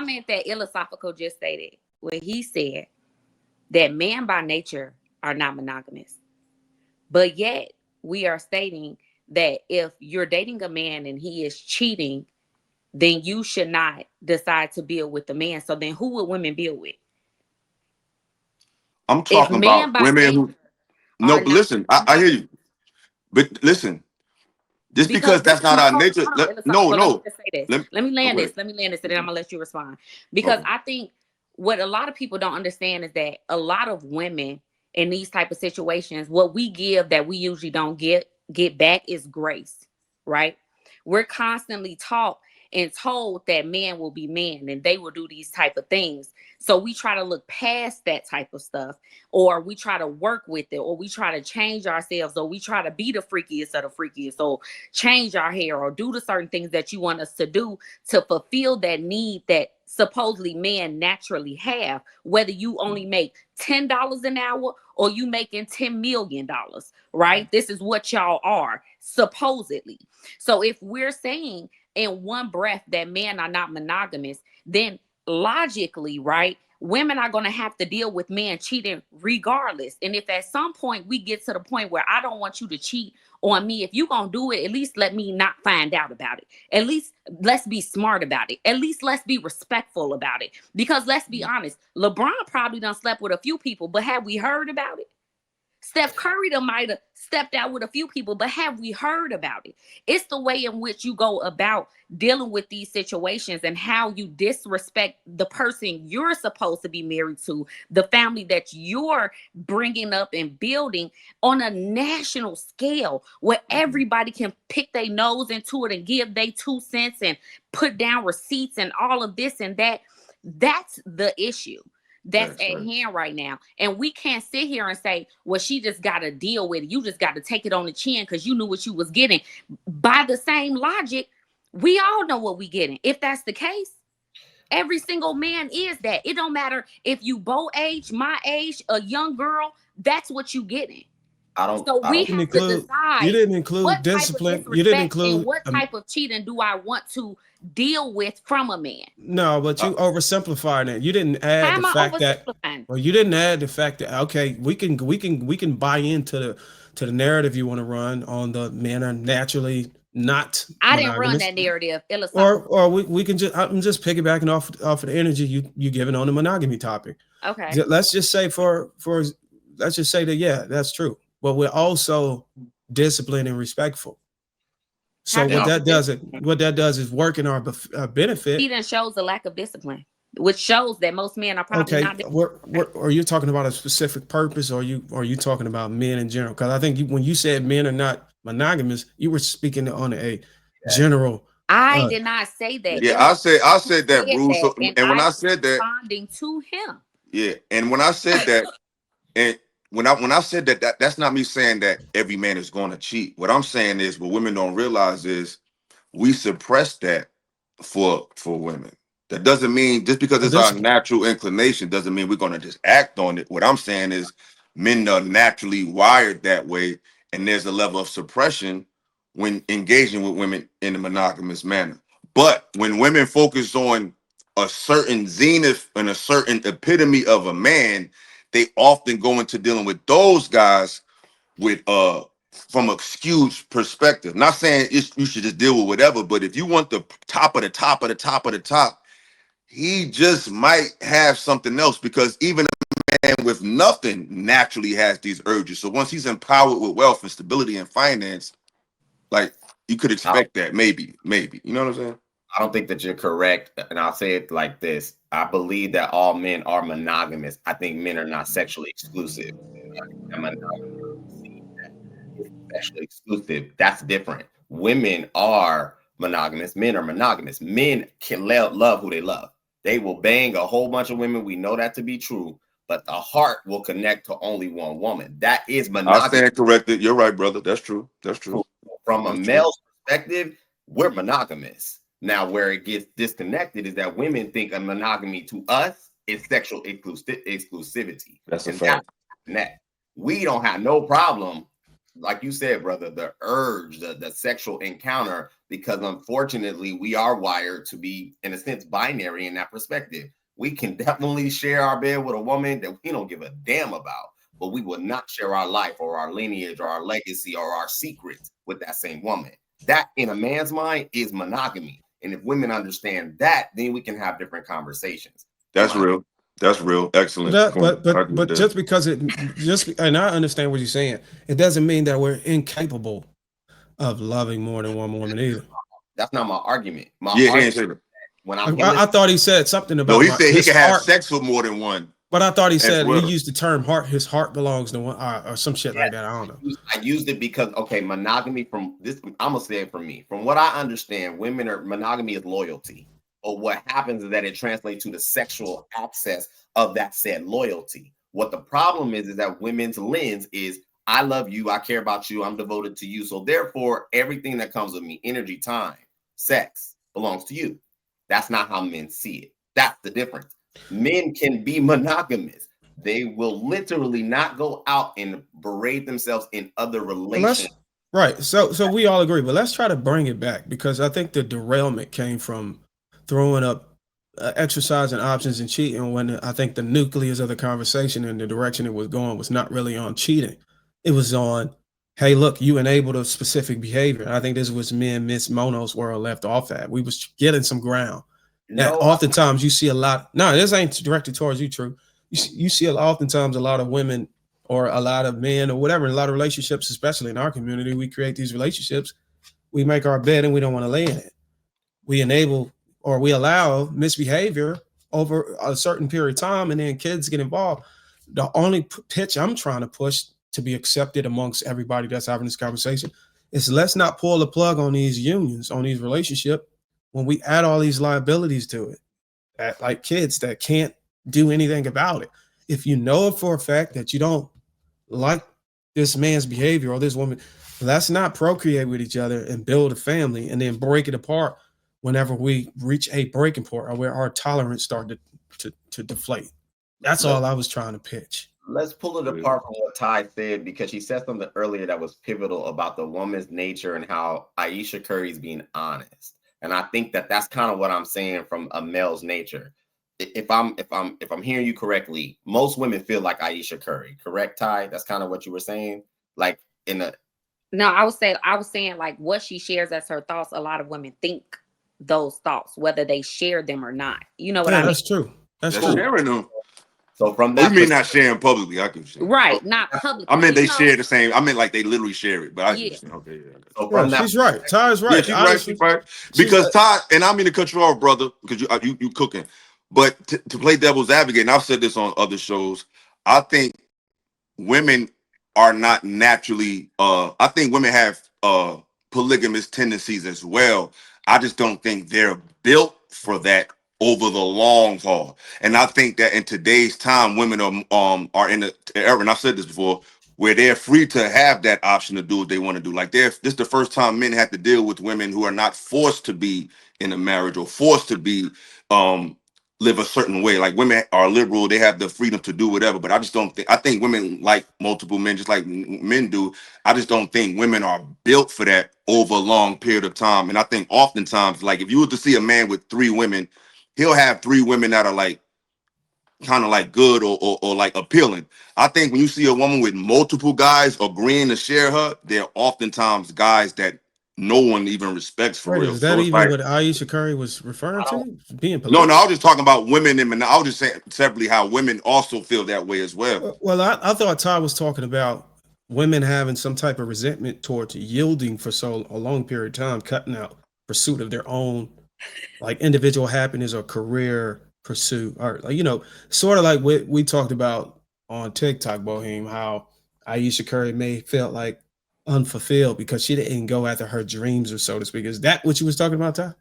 comment that Philosophical just stated, where he said that men by nature are not monogamous. But yet we are stating that if you're dating a man and he is cheating, then you should not decide to build with the man. So then who would women build with? I'm talking about women who... No, but listen, I hear you. But listen, just because that's not our nature. No. Let me just say this. Let me land this, and then I'm gonna let you respond. Because I think what a lot of people don't understand is that a lot of women in these type of situations, what we give that we usually don't get back is grace, right? We're constantly taught and told that men will be men and they will do these type of things. So we try to look past that type of stuff, or we try to work with it, or we try to change ourselves, or we try to be the freakiest of the freakiest, or change our hair, or do the certain things that you want us to do to fulfill that need that supposedly men naturally have, whether you only make $10 an hour or you making $10 million, right? This is what y'all are, supposedly. So if we're saying in one breath that men are not monogamous, then logically, right, women are going to have to deal with men cheating regardless. And if at some point we get to the point where I don't want you to cheat on me, if you're going to do it, at least let me not find out about it. At least let's be smart about it. At least let's be respectful about it. Because let's be honest, LeBron probably done slept with a few people, but have we heard about it? Steph Curry might have stepped out with a few people, but have we heard about it? It's the way in which you go about dealing with these situations and how you disrespect the person you're supposed to be married to, the family that you're bringing up and building on a national scale where everybody can pick their nose into it and give their 2 cents and put down receipts and all of this and that. That's the issue that's at hand right now. And we can't sit here and say, well, she just got to deal with it. You just got to take it on the chin because you knew what you was getting. By the same logic, we all know what we getting. If that's the case, every single man is that. It don't matter if you Bo age, my age, a young girl, that's what you getting. So we have to decide. You didn't include discipline. You didn't include what type of cheating do I want to deal with from a man. No, but you oversimplified it. You didn't add the fact that. Well, you didn't add the fact that we can buy into the narrative you want to run on the men are naturally not. I didn't run that narrative. Or we can just. I'm just piggybacking off of the energy you giving on the monogamy topic. Okay. Let's just say let's just say that that's true. But we're also disciplined and respectful. So what that does is work in our benefit. He then shows a lack of discipline, which shows that most men are probably not. Are you talking about a specific purpose, or are you talking about men in general? Because I think when you said men are not monogamous, you were speaking on a general. I did not say that. Yeah, I said that, Bruce. And when I said that, responding to him. Yeah, and when I said that, and when I said that, that's not me saying that every man is going to cheat. What I'm saying is, what women don't realize is we suppress that for women. That doesn't mean just because it's our natural inclination doesn't mean we're going to just act on it. What I'm saying is men are naturally wired that way, and there's a level of suppression when engaging with women in a monogamous manner. But when women focus on a certain zenith and a certain epitome of a man, they often go into dealing with those guys with from a skewed perspective. Not saying you should just deal with whatever, but if you want the top of the top of the top of the top, he just might have something else, because even a man with nothing naturally has these urges. So once he's empowered with wealth and stability and finance, like, you could expect that maybe, you know what I'm saying? I don't think that you're correct, and I'll say it like this. I believe that all men are monogamous. I think men are not sexually exclusive. Sexually exclusive, that's different. Women are monogamous. Men are monogamous. Men can love who they love. They will bang a whole bunch of women. We know that to be true, but the heart will connect to only one woman. That is monogamous. I stand corrected. You're right, brother. That's true. That's true. From a male's perspective, we're monogamous. Now, where it gets disconnected is that women think a monogamy to us is sexual exclusivity. That's a fact. We don't have no problem like you said, brother, the urge, the sexual encounter, because unfortunately we are wired to be, in a sense, binary in that perspective. We can definitely share our bed with a woman that we don't give a damn about, but we will not share our life or our lineage or our legacy or our secrets with that same woman. That, in a man's mind, is monogamy. And if women understand that, then we can have different conversations. That's real. That's real. Excellent. But just because and I understand what you're saying, it doesn't mean that we're incapable of loving more than one woman either. That's not my argument. My argument, when I thought he said something about. No, he said he can have sex with more than one. But I thought he said he used the term heart. His heart belongs to one, or some shit like that. I don't know. I used it because monogamy, from this, I'm gonna say it from me. From what I understand, monogamy is loyalty. But what happens is that it translates to the sexual access of that said loyalty. What the problem is that women's lens is, I love you, I care about you, I'm devoted to you. So therefore, everything that comes with me, energy, time, sex, belongs to you. That's not how men see it. That's the difference. Men can be monogamous. They will literally not go out and berate themselves in other relations. Right. So we all agree, but let's try to bring it back, because I think the derailment came from throwing up exercising options and cheating, when I think the nucleus of the conversation and the direction it was going was not really on cheating. It was on, hey, look, you enabled a specific behavior. And I think this was me and Miss Mono's world left off at. We was getting some ground. Now, oftentimes you see a lot. No, this ain't directed towards you, True. You see oftentimes a lot of women or a lot of men or whatever, in a lot of relationships, especially in our community, we create these relationships. We make our bed and we don't want to lay in it. We enable or we allow misbehavior over a certain period of time, and then kids get involved. The only pitch I'm trying to push to be accepted amongst everybody that's having this conversation is, let's not pull the plug on these unions, on these relationships, when we add all these liabilities to it, like kids that can't do anything about it. If you know for a fact that you don't like this man's behavior or this woman, let's not procreate with each other and build a family and then break it apart whenever we reach a breaking point, or where our tolerance started to deflate. That's all I was trying to pitch. Let's pull it apart from what Ty said, because she said something earlier that was pivotal about the woman's nature and how Ayesha Curry's being honest. And I think that that's kind of what I'm saying from a male's nature. If I'm hearing you correctly, most women feel like Ayesha Curry, correct, Ty? That's kind of what you were saying. Like No, I was saying like what she shares as her thoughts. A lot of women think those thoughts, whether they share them or not. You know what I mean? That's true. That's true. Sharing them. So from that, you mean not sharing publicly? I can share. Right, not publicly. I meant they share the same. I meant like they literally share it. But yeah. Okay, yeah. So from that, she's right. Ty's right. Yeah, she's right. Because Ty, and I mean to cut you off, brother, because you cooking. But to play devil's advocate, and I've said this on other shows, I think women are not naturally. I think women have polygamous tendencies as well. I just don't think they're built for that over the long haul. And I think that in today's time, women are in the era, and I've said this before, where they're free to have that option to do what they want to do. Like this is the first time men have to deal with women who are not forced to be in a marriage or forced to be live a certain way. Like women are liberal, they have the freedom to do whatever. But I just don't think, I think women like multiple men just like men do. I just don't think women are built for that over a long period of time. And I think oftentimes, like if you were to see a man with 3 women, he'll have 3 women that are like kind of like good or like appealing. I think when you see a woman with multiple guys agreeing to share her, they're oftentimes guys that no one even respects for real. Is that even what Ayesha Curry was referring to? Being political? No, I was just talking about women, and I was just saying separately how women also feel that way as well. Well, I thought Ty was talking about women having some type of resentment towards yielding for a long period of time, cutting out pursuit of their own like individual happiness or career pursuit, or like, sort of like what we talked about on TikTok, Bohem, how Ayesha Curry may felt like unfulfilled because she didn't go after her dreams, or so to speak. Is that what you was talking about, Ty?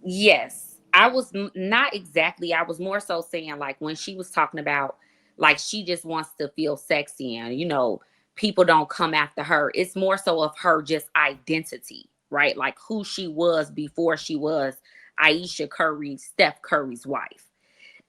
Yes, I was not exactly. I was more so saying like when she was talking about like she just wants to feel sexy and people don't come after her. It's more so of her just identity, right? Like who she was before she was Ayesha Curry, Steph Curry's wife.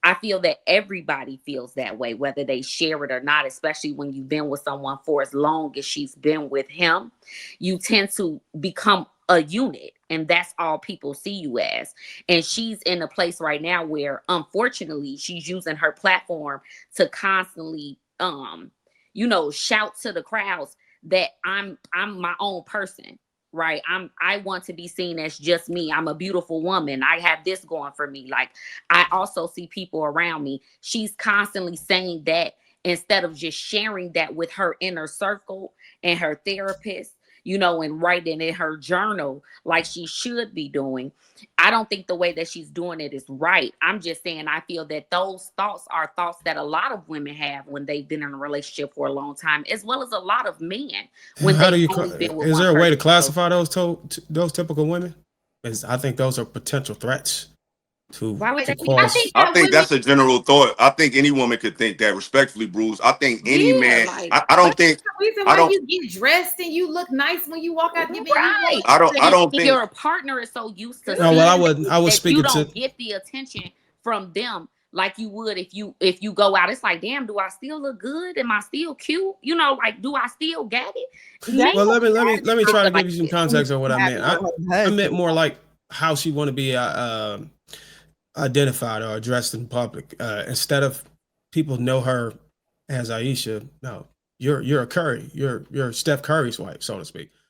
I feel that everybody feels that way, whether they share it or not, especially when you've been with someone for as long as she's been with him. You tend to become a unit, and that's all people see you as. And she's in a place right now where, unfortunately, she's using her platform to constantly, shout to the crowds that I'm my own person. Right. I want to be seen as just me. I'm a beautiful woman. I have this going for me. Like, I also see people around me. She's constantly saying that instead of just sharing that with her inner circle and her therapist, and writing in her journal like she should be doing. I don't think the way that she's doing it is right. I'm just saying I feel that those thoughts are thoughts that a lot of women have when they've been in a relationship for a long time, as well as a lot of men when How do they've you? only been with Is one there a way to person. classify those typical women? Because I think those are potential threats to Why would they be? cause. I think that's a general thought. I think any woman could think that, respectfully, Bruce. I think any man. Like, I don't think. the reason I why don't. you get dressed and you look nice when you walk out. right. I don't think. Your partner is so used to No, well, I was that speaking you don't to. get the attention from them like you would if you go out. It's like, damn, do I still look good? Am I still cute? Like, do I still get it? Well, let me try to like give you some context on what I meant. I meant more like how she want to be identified or addressed in public, instead of people know her as Aisha. No, you're a Curry. You're Steph Curry's wife, so to speak.